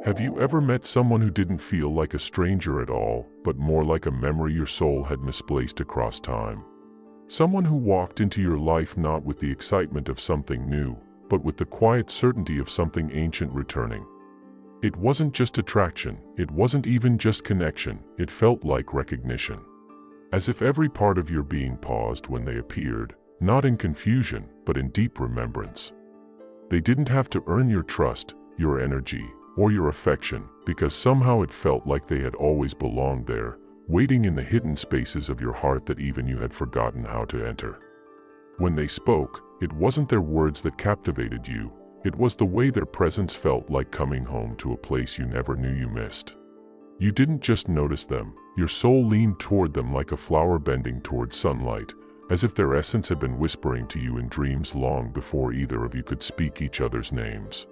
Have you ever met someone who didn't feel like a stranger at all, but more like a memory your soul had misplaced across time? Someone who walked into your life not with the excitement of something new, but with the quiet certainty of something ancient returning. It wasn't just attraction, it wasn't even just connection, it felt like recognition. As if every part of your being paused when they appeared, not in confusion, but in deep remembrance. They didn't have to earn your trust, your energy, or your affection, because somehow it felt like they had always belonged there, waiting in the hidden spaces of your heart that even you had forgotten how to enter. When they spoke, it wasn't their words that captivated you, it was the way their presence felt like coming home to a place you never knew you missed. You didn't just notice them, your soul leaned toward them like a flower bending toward sunlight, as if their essence had been whispering to you in dreams long before either of you could speak each other's names.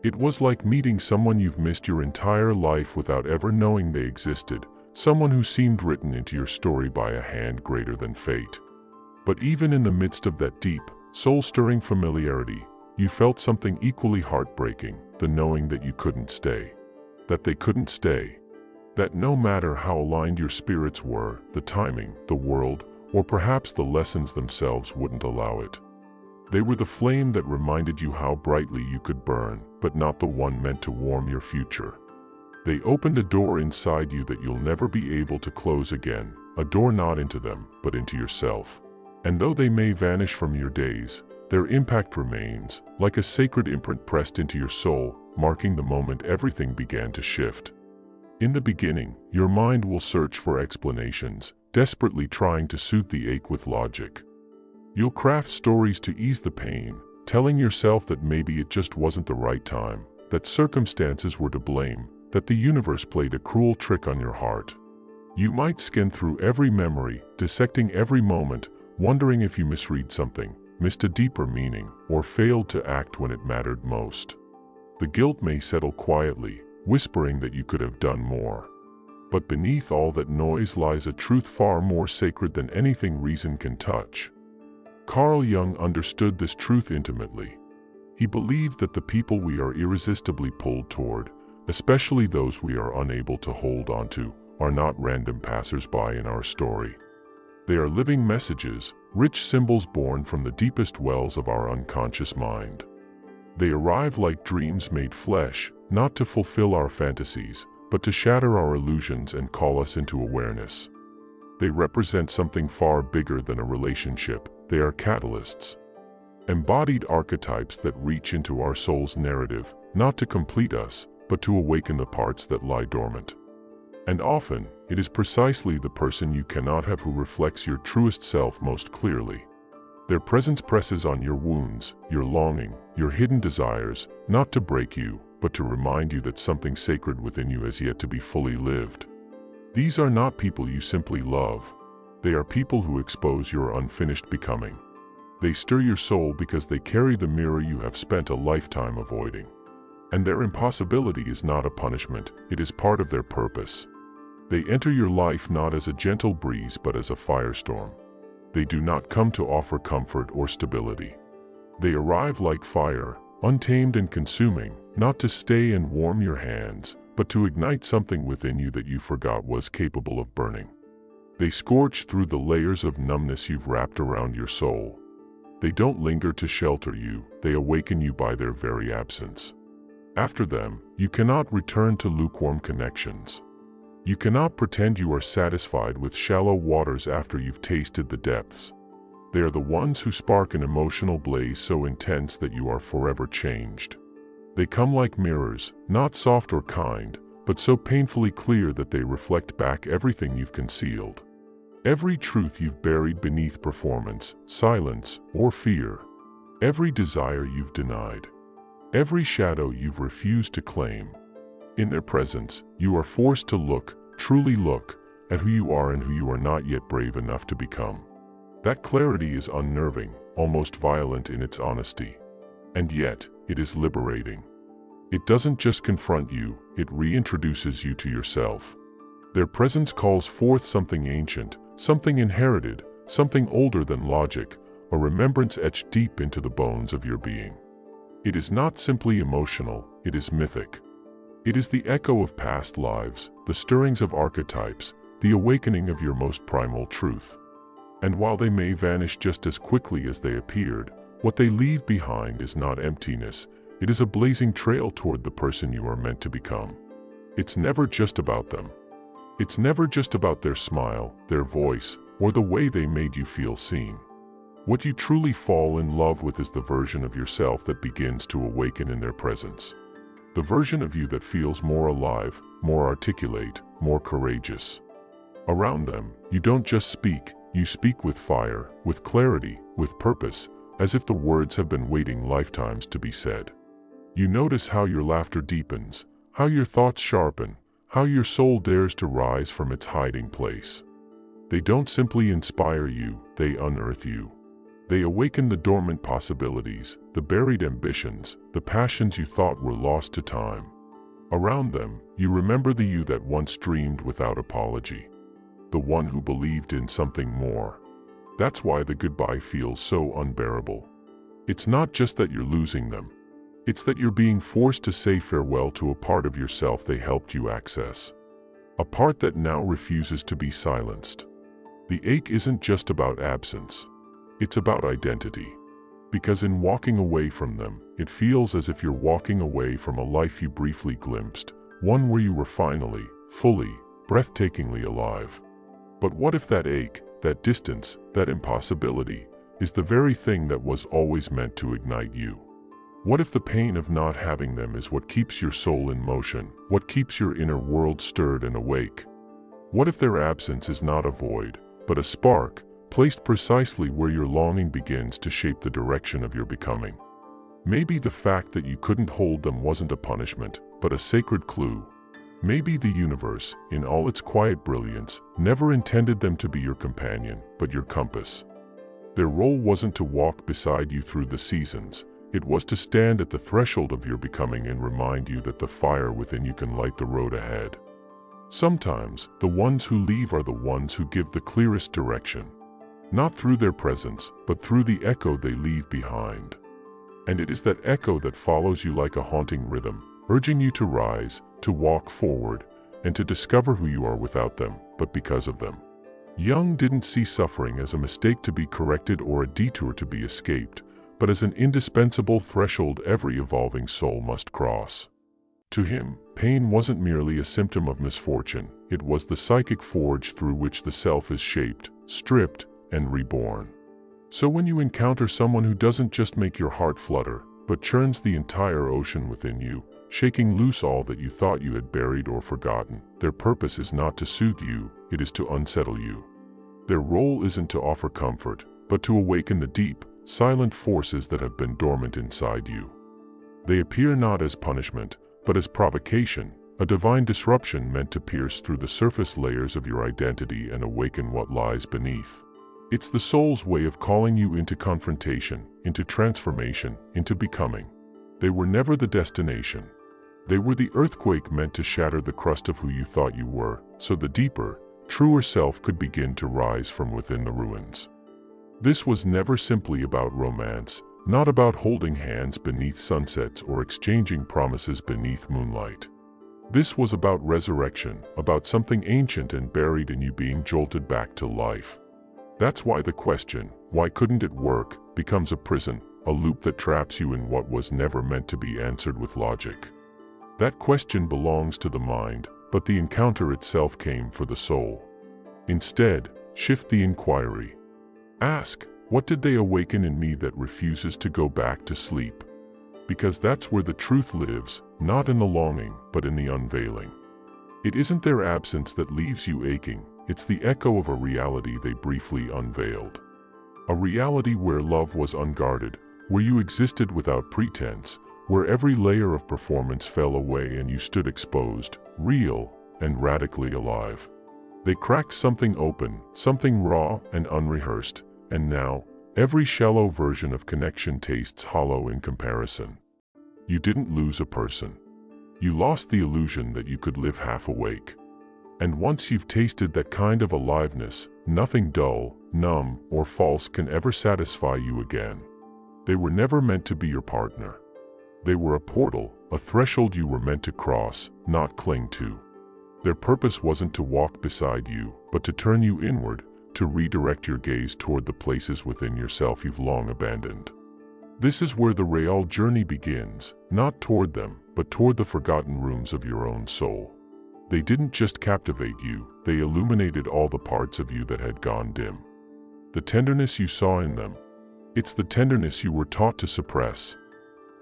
It was like meeting someone you've missed your entire life without ever knowing they existed, someone who seemed written into your story by a hand greater than fate. But even in the midst of that deep, soul-stirring familiarity, you felt something equally heartbreaking, the knowing that you couldn't stay. That they couldn't stay. That no matter how aligned your spirits were, the timing, the world, or perhaps the lessons themselves wouldn't allow it. They were the flame that reminded you how brightly you could burn, but not the one meant to warm your future. They opened a door inside you that you'll never be able to close again, a door not into them, but into yourself. And though they may vanish from your days, their impact remains, like a sacred imprint pressed into your soul, marking the moment everything began to shift. In the beginning, your mind will search for explanations, desperately trying to soothe the ache with logic. You'll craft stories to ease the pain, telling yourself that maybe it just wasn't the right time, that circumstances were to blame, that the universe played a cruel trick on your heart. You might skim through every memory, dissecting every moment, wondering if you misread something, missed a deeper meaning, or failed to act when it mattered most. The guilt may settle quietly, whispering that you could have done more. But beneath all that noise lies a truth far more sacred than anything reason can touch. Carl Jung understood this truth intimately. He believed that the people we are irresistibly pulled toward, especially those we are unable to hold onto, are not random passers-by in our story. They are living messages, rich symbols born from the deepest wells of our unconscious mind. They arrive like dreams made flesh, not to fulfill our fantasies, but to shatter our illusions and call us into awareness. They represent something far bigger than a relationship. They are catalysts. Embodied archetypes that reach into our soul's narrative, not to complete us, but to awaken the parts that lie dormant. And often, it is precisely the person you cannot have who reflects your truest self most clearly. Their presence presses on your wounds, your longing, your hidden desires, not to break you, but to remind you that something sacred within you has yet to be fully lived. These are not people you simply love. They are people who expose your unfinished becoming. They stir your soul because they carry the mirror you have spent a lifetime avoiding. And their impossibility is not a punishment, it is part of their purpose. They enter your life not as a gentle breeze but as a firestorm. They do not come to offer comfort or stability. They arrive like fire, untamed and consuming, not to stay and warm your hands, but to ignite something within you that you forgot was capable of burning. They scorch through the layers of numbness you've wrapped around your soul. They don't linger to shelter you, they awaken you by their very absence. After them, you cannot return to lukewarm connections. You cannot pretend you are satisfied with shallow waters after you've tasted the depths. They are the ones who spark an emotional blaze so intense that you are forever changed. They come like mirrors, not soft or kind, but so painfully clear that they reflect back everything you've concealed. Every truth you've buried beneath performance, silence, or fear. Every desire you've denied. Every shadow you've refused to claim. In their presence, you are forced to look, truly look, at who you are and who you are not yet brave enough to become. That clarity is unnerving, almost violent in its honesty. And yet, it is liberating. It doesn't just confront you, it reintroduces you to yourself. Their presence calls forth something ancient, something inherited, something older than logic, a remembrance etched deep into the bones of your being. It is not simply emotional, it is mythic. It is the echo of past lives, the stirrings of archetypes, the awakening of your most primal truth. And while they may vanish just as quickly as they appeared, what they leave behind is not emptiness, it is a blazing trail toward the person you are meant to become. It's never just about them. It's never just about their smile, their voice, or the way they made you feel seen. What you truly fall in love with is the version of yourself that begins to awaken in their presence. The version of you that feels more alive, more articulate, more courageous. Around them, you don't just speak, you speak with fire, with clarity, with purpose, as if the words have been waiting lifetimes to be said. You notice how your laughter deepens, how your thoughts sharpen, how your soul dares to rise from its hiding place. They don't simply inspire you, they unearth you. They awaken the dormant possibilities, the buried ambitions, the passions you thought were lost to time. Around them, you remember the you that once dreamed without apology. The one who believed in something more. That's why the goodbye feels so unbearable. It's not just that you're losing them. It's that you're being forced to say farewell to a part of yourself they helped you access. A part that now refuses to be silenced. The ache isn't just about absence. It's about identity. Because in walking away from them, it feels as if you're walking away from a life you briefly glimpsed, one where you were finally, fully, breathtakingly alive. But what if that ache, that distance, that impossibility, is the very thing that was always meant to ignite you? What if the pain of not having them is what keeps your soul in motion, what keeps your inner world stirred and awake? What if their absence is not a void, but a spark, placed precisely where your longing begins to shape the direction of your becoming? Maybe the fact that you couldn't hold them wasn't a punishment, but a sacred clue. Maybe the universe, in all its quiet brilliance, never intended them to be your companion, but your compass. Their role wasn't to walk beside you through the seasons, it was to stand at the threshold of your becoming and remind you that the fire within you can light the road ahead. Sometimes, the ones who leave are the ones who give the clearest direction. Not through their presence, but through the echo they leave behind. And it is that echo that follows you like a haunting rhythm, urging you to rise, to walk forward, and to discover who you are without them, but because of them. Jung didn't see suffering as a mistake to be corrected or a detour to be escaped, but as an indispensable threshold every evolving soul must cross. To him, pain wasn't merely a symptom of misfortune, it was the psychic forge through which the self is shaped, stripped, and reborn. So when you encounter someone who doesn't just make your heart flutter, but churns the entire ocean within you, shaking loose all that you thought you had buried or forgotten, their purpose is not to soothe you, it is to unsettle you. Their role isn't to offer comfort, but to awaken the deep, silent forces that have been dormant inside you. They appear not as punishment, but as provocation, a divine disruption meant to pierce through the surface layers of your identity and awaken what lies beneath. It's the soul's way of calling you into confrontation, into transformation, into becoming. They were never the destination. They were the earthquake meant to shatter the crust of who you thought you were, so the deeper, truer self could begin to rise from within the ruins. This was never simply about romance, not about holding hands beneath sunsets or exchanging promises beneath moonlight. This was about resurrection, about something ancient and buried in you being jolted back to life. That's why the question, why couldn't it work, becomes a prison, a loop that traps you in what was never meant to be answered with logic. That question belongs to the mind, but the encounter itself came for the soul. Instead, shift the inquiry. Ask, what did they awaken in me that refuses to go back to sleep? Because that's where the truth lives, not in the longing, but in the unveiling. It isn't their absence that leaves you aching, it's the echo of a reality they briefly unveiled. A reality where love was unguarded, where you existed without pretense, where every layer of performance fell away and you stood exposed, real, and radically alive. They cracked something open, something raw and unrehearsed, and now, every shallow version of connection tastes hollow in comparison. You didn't lose a person. You lost the illusion that you could live half awake. And once you've tasted that kind of aliveness, nothing dull, numb, or false can ever satisfy you again. They were never meant to be your partner. They were a portal, a threshold you were meant to cross, not cling to. Their purpose wasn't to walk beside you, but to turn you inward, to redirect your gaze toward the places within yourself you've long abandoned. This is where the real journey begins, not toward them, but toward the forgotten rooms of your own soul. They didn't just captivate you, they illuminated all the parts of you that had gone dim. The tenderness you saw in them. It's the tenderness you were taught to suppress.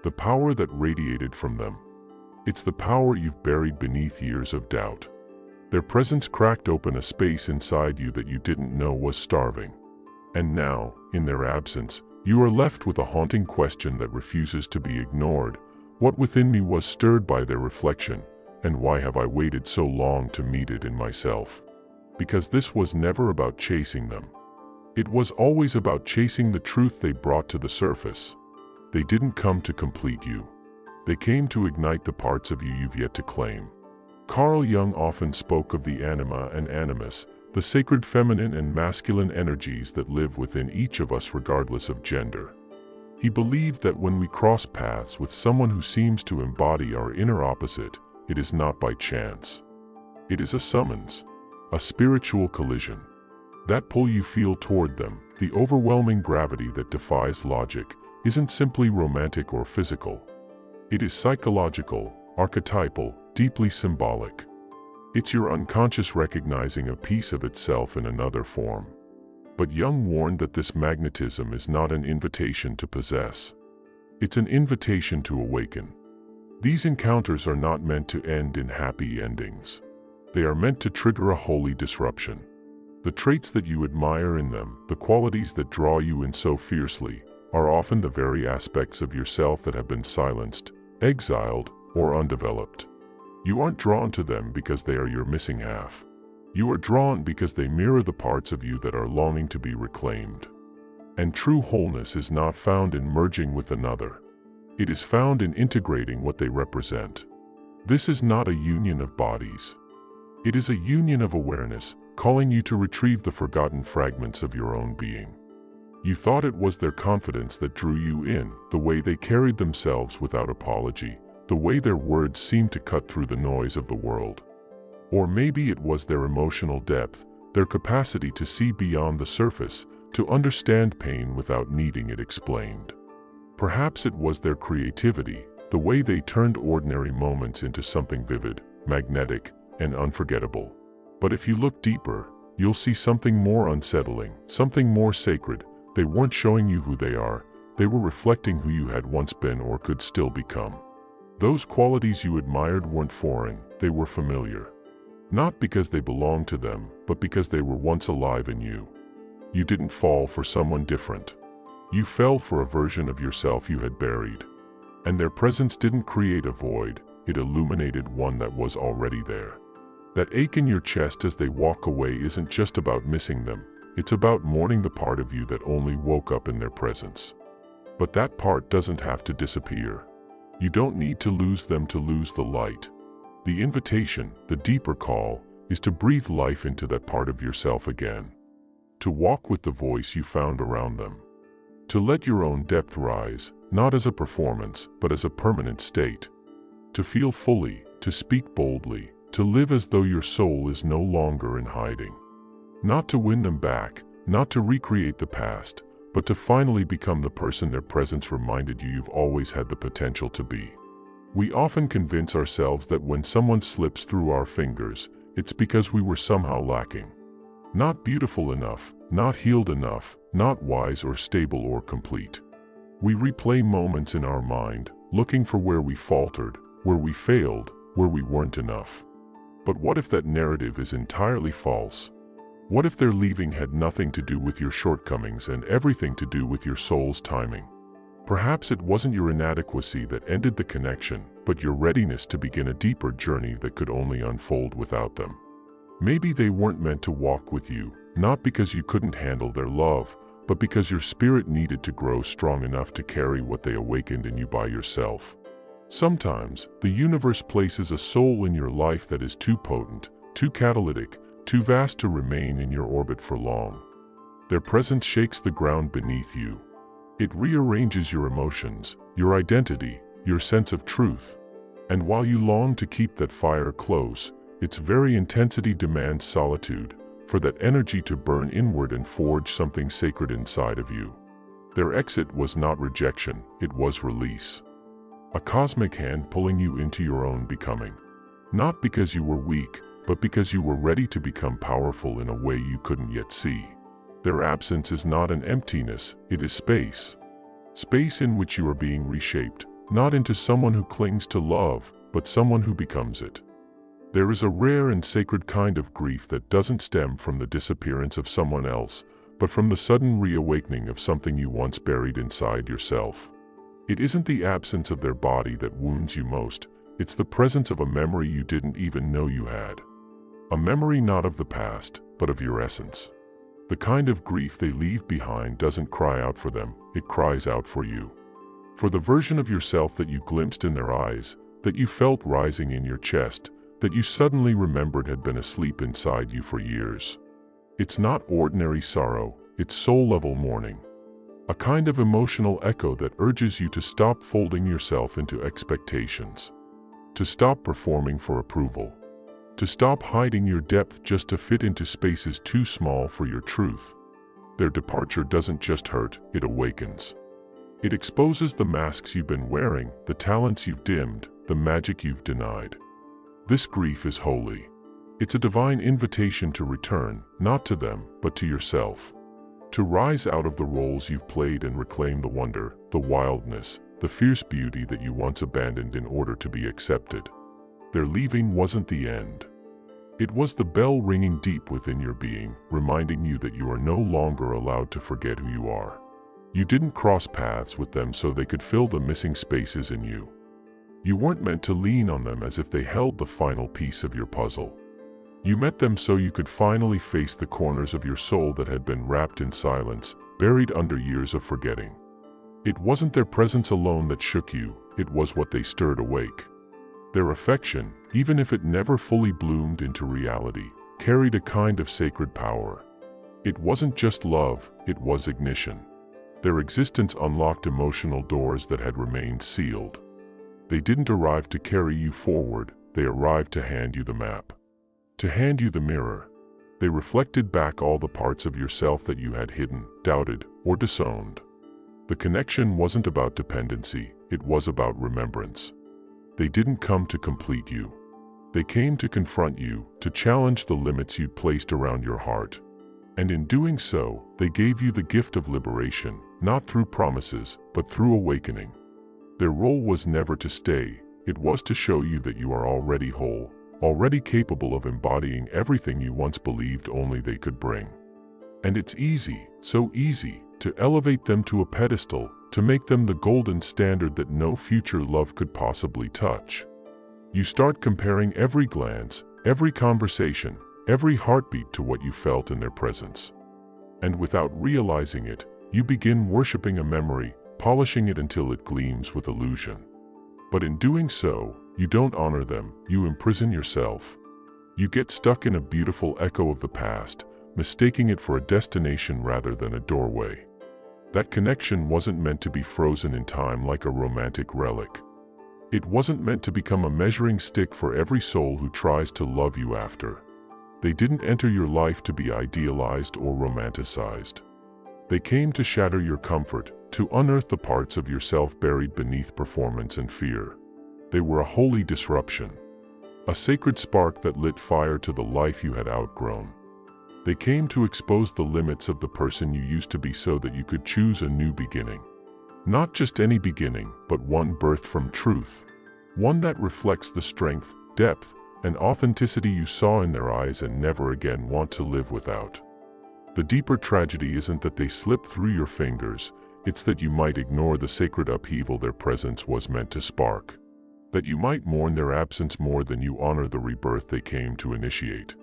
The power that radiated from them. It's the power you've buried beneath years of doubt. Their presence cracked open a space inside you that you didn't know was starving. And now, in their absence, you are left with a haunting question that refuses to be ignored. What within me was stirred by their reflection, and why have I waited so long to meet it in myself? Because this was never about chasing them. It was always about chasing the truth they brought to the surface. They didn't come to complete you. They came to ignite the parts of you you've yet to claim. Carl Jung often spoke of the anima and animus, the sacred feminine and masculine energies that live within each of us regardless of gender. He believed that when we cross paths with someone who seems to embody our inner opposite, it is not by chance. It is a summons, a spiritual collision. That pull you feel toward them, the overwhelming gravity that defies logic, isn't simply romantic or physical. It is psychological, archetypal, deeply symbolic. It's your unconscious recognizing a piece of itself in another form. But Jung warned that this magnetism is not an invitation to possess. It's an invitation to awaken. These encounters are not meant to end in happy endings. They are meant to trigger a holy disruption. The traits that you admire in them, the qualities that draw you in so fiercely, are often the very aspects of yourself that have been silenced, exiled, or undeveloped. You aren't drawn to them because they are your missing half. You are drawn because they mirror the parts of you that are longing to be reclaimed. And true wholeness is not found in merging with another. It is found in integrating what they represent. This is not a union of bodies. It is a union of awareness, calling you to retrieve the forgotten fragments of your own being. You thought it was their confidence that drew you in, the way they carried themselves without apology, the way their words seemed to cut through the noise of the world. Or maybe it was their emotional depth, their capacity to see beyond the surface, to understand pain without needing it explained. Perhaps it was their creativity, the way they turned ordinary moments into something vivid, magnetic, and unforgettable. But if you look deeper, you'll see something more unsettling, something more sacred. They weren't showing you who they are, they were reflecting who you had once been or could still become. Those qualities you admired weren't foreign, they were familiar. Not because they belonged to them, but because they were once alive in you. You didn't fall for someone different. You fell for a version of yourself you had buried. And their presence didn't create a void, it illuminated one that was already there. That ache in your chest as they walk away isn't just about missing them, it's about mourning the part of you that only woke up in their presence. But that part doesn't have to disappear. You don't need to lose them to lose the light. The invitation, the deeper call, is to breathe life into that part of yourself again. To walk with the voice you found around them. To let your own depth rise, not as a performance, but as a permanent state. To feel fully, to speak boldly, to live as though your soul is no longer in hiding. Not to win them back, not to recreate the past, but to finally become the person their presence reminded you you've always had the potential to be. We often convince ourselves that when someone slips through our fingers, it's because we were somehow lacking. Not beautiful enough, not healed enough, not wise or stable or complete. We replay moments in our mind, looking for where we faltered, where we failed, where we weren't enough. But what if that narrative is entirely false? What if their leaving had nothing to do with your shortcomings and everything to do with your soul's timing? Perhaps it wasn't your inadequacy that ended the connection, but your readiness to begin a deeper journey that could only unfold without them. Maybe they weren't meant to walk with you, not because you couldn't handle their love, but because your spirit needed to grow strong enough to carry what they awakened in you by yourself. Sometimes, the universe places a soul in your life that is too potent, too catalytic, too vast to remain in your orbit for long. Their presence shakes the ground beneath you. It rearranges your emotions, your identity, your sense of truth. And while you long to keep that fire close, its very intensity demands solitude, for that energy to burn inward and forge something sacred inside of you. Their exit was not rejection, it was release. A cosmic hand pulling you into your own becoming. Not because you were weak, but because you were ready to become powerful in a way you couldn't yet see. Their absence is not an emptiness, it is space. Space in which you are being reshaped, not into someone who clings to love, but someone who becomes it. There is a rare and sacred kind of grief that doesn't stem from the disappearance of someone else, but from the sudden reawakening of something you once buried inside yourself. It isn't the absence of their body that wounds you most, it's the presence of a memory you didn't even know you had. A memory not of the past, but of your essence. The kind of grief they leave behind doesn't cry out for them, it cries out for you. For the version of yourself that you glimpsed in their eyes, that you felt rising in your chest, that you suddenly remembered had been asleep inside you for years. It's not ordinary sorrow, it's soul-level mourning. A kind of emotional echo that urges you to stop folding yourself into expectations. To stop performing for approval. To stop hiding your depth just to fit into spaces too small for your truth. Their departure doesn't just hurt, it awakens. It exposes the masks you've been wearing, the talents you've dimmed, the magic you've denied. This grief is holy. It's a divine invitation to return, not to them, but to yourself. To rise out of the roles you've played and reclaim the wonder, the wildness, the fierce beauty that you once abandoned in order to be accepted. Their leaving wasn't the end. It was the bell ringing deep within your being, reminding you that you are no longer allowed to forget who you are. You didn't cross paths with them so they could fill the missing spaces in you. You weren't meant to lean on them as if they held the final piece of your puzzle. You met them so you could finally face the corners of your soul that had been wrapped in silence, buried under years of forgetting. It wasn't their presence alone that shook you, it was what they stirred awake. Their affection, even if it never fully bloomed into reality, carried a kind of sacred power. It wasn't just love, it was ignition. Their existence unlocked emotional doors that had remained sealed. They didn't arrive to carry you forward, they arrived to hand you the map. To hand you the mirror. They reflected back all the parts of yourself that you had hidden, doubted, or disowned. The connection wasn't about dependency, it was about remembrance. They didn't come to complete you. They came to confront you, to challenge the limits you'd placed around your heart. And in doing so, they gave you the gift of liberation, not through promises, but through awakening. Their role was never to stay, it was to show you that you are already whole, already capable of embodying everything you once believed only they could bring. And it's easy, so easy, to elevate them to a pedestal, to make them the golden standard that no future love could possibly touch. You start comparing every glance, every conversation, every heartbeat to what you felt in their presence. And without realizing it, you begin worshiping a memory, polishing it until it gleams with illusion. But in doing so, you don't honor them, you imprison yourself. You get stuck in a beautiful echo of the past, mistaking it for a destination rather than a doorway. That connection wasn't meant to be frozen in time like a romantic relic. It wasn't meant to become a measuring stick for every soul who tries to love you after. They didn't enter your life to be idealized or romanticized. They came to shatter your comfort, to unearth the parts of yourself buried beneath performance and fear. They were a holy disruption. A sacred spark that lit fire to the life you had outgrown. They came to expose the limits of the person you used to be so that you could choose a new beginning. Not just any beginning, but one birthed from truth. One that reflects the strength, depth, and authenticity you saw in their eyes and never again want to live without. The deeper tragedy isn't that they slipped through your fingers, it's that you might ignore the sacred upheaval their presence was meant to spark. That you might mourn their absence more than you honor the rebirth they came to initiate.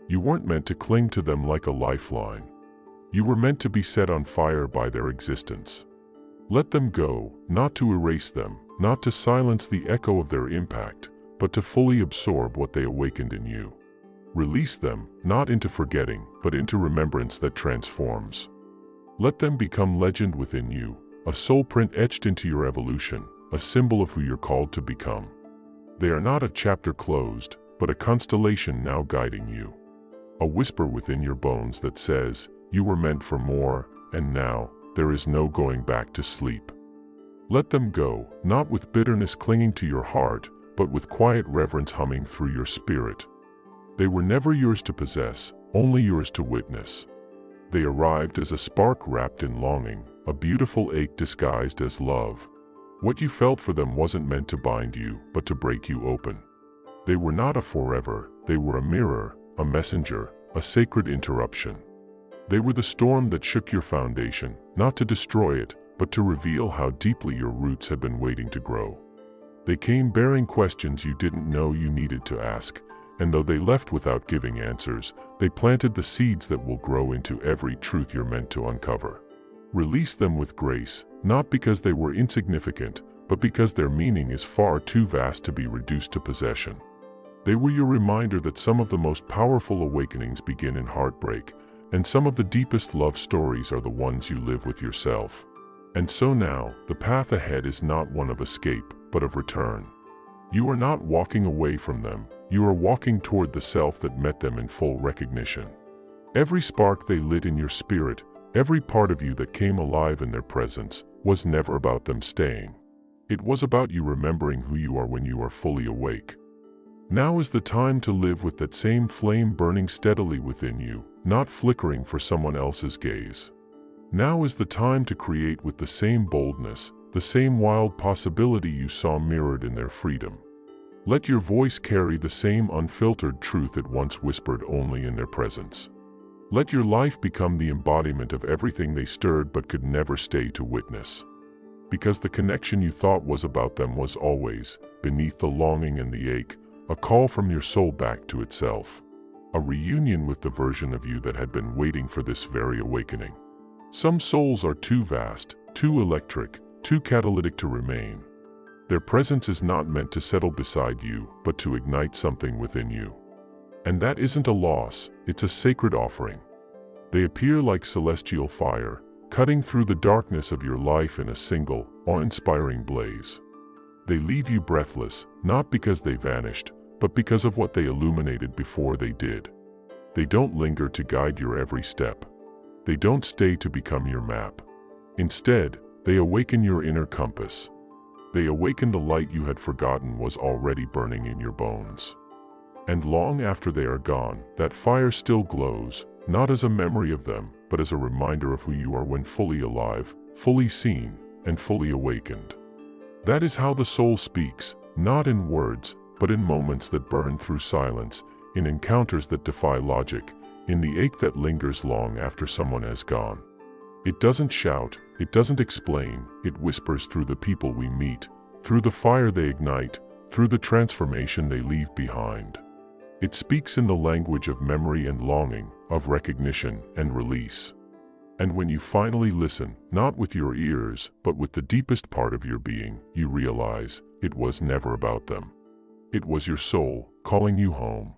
You weren't meant to cling to them like a lifeline. You were meant to be set on fire by their existence. Let them go, not to erase them, not to silence the echo of their impact, but to fully absorb what they awakened in you. Release them, not into forgetting, but into remembrance that transforms. Let them become legend within you, a soul print etched into your evolution, a symbol of who you're called to become. They are not a chapter closed, but a constellation now guiding you. A whisper within your bones that says, you were meant for more, and now, there is no going back to sleep. Let them go, not with bitterness clinging to your heart, but with quiet reverence humming through your spirit. They were never yours to possess, only yours to witness. They arrived as a spark wrapped in longing, a beautiful ache disguised as love. What you felt for them wasn't meant to bind you, but to break you open. They were not a forever, they were a mirror, a messenger, a sacred interruption. They were the storm that shook your foundation, not to destroy it, but to reveal how deeply your roots had been waiting to grow. They came bearing questions you didn't know you needed to ask, and though they left without giving answers, they planted the seeds that will grow into every truth you're meant to uncover. Release them with grace, not because they were insignificant, but because their meaning is far too vast to be reduced to possession. They were your reminder that some of the most powerful awakenings begin in heartbreak, and some of the deepest love stories are the ones you live with yourself. And so now, the path ahead is not one of escape, but of return. You are not walking away from them, you are walking toward the self that met them in full recognition. Every spark they lit in your spirit, every part of you that came alive in their presence, was never about them staying. It was about you remembering who you are when you are fully awake. Now is the time to live with that same flame burning steadily within you, not flickering for someone else's gaze. Now is the time to create with the same boldness, the same wild possibility you saw mirrored in their freedom. Let your voice carry the same unfiltered truth it once whispered only in their presence. Let your life become the embodiment of everything they stirred but could never stay to witness. Because the connection you thought was about them was always, beneath the longing and the ache, a call from your soul back to itself. A reunion with the version of you that had been waiting for this very awakening. Some souls are too vast, too electric, too catalytic to remain. Their presence is not meant to settle beside you, but to ignite something within you. And that isn't a loss, it's a sacred offering. They appear like celestial fire, cutting through the darkness of your life in a single, awe-inspiring blaze. They leave you breathless, not because they vanished, but because of what they illuminated before they did. They don't linger to guide your every step. They don't stay to become your map. Instead, they awaken your inner compass. They awaken the light you had forgotten was already burning in your bones. And long after they are gone, that fire still glows, not as a memory of them, but as a reminder of who you are when fully alive, fully seen, and fully awakened. That is how the soul speaks, not in words, but in moments that burn through silence, in encounters that defy logic, in the ache that lingers long after someone has gone. It doesn't shout, it doesn't explain, it whispers through the people we meet, through the fire they ignite, through the transformation they leave behind. It speaks in the language of memory and longing, of recognition and release. And when you finally listen, not with your ears, but with the deepest part of your being, you realize it was never about them. It was your soul calling you home.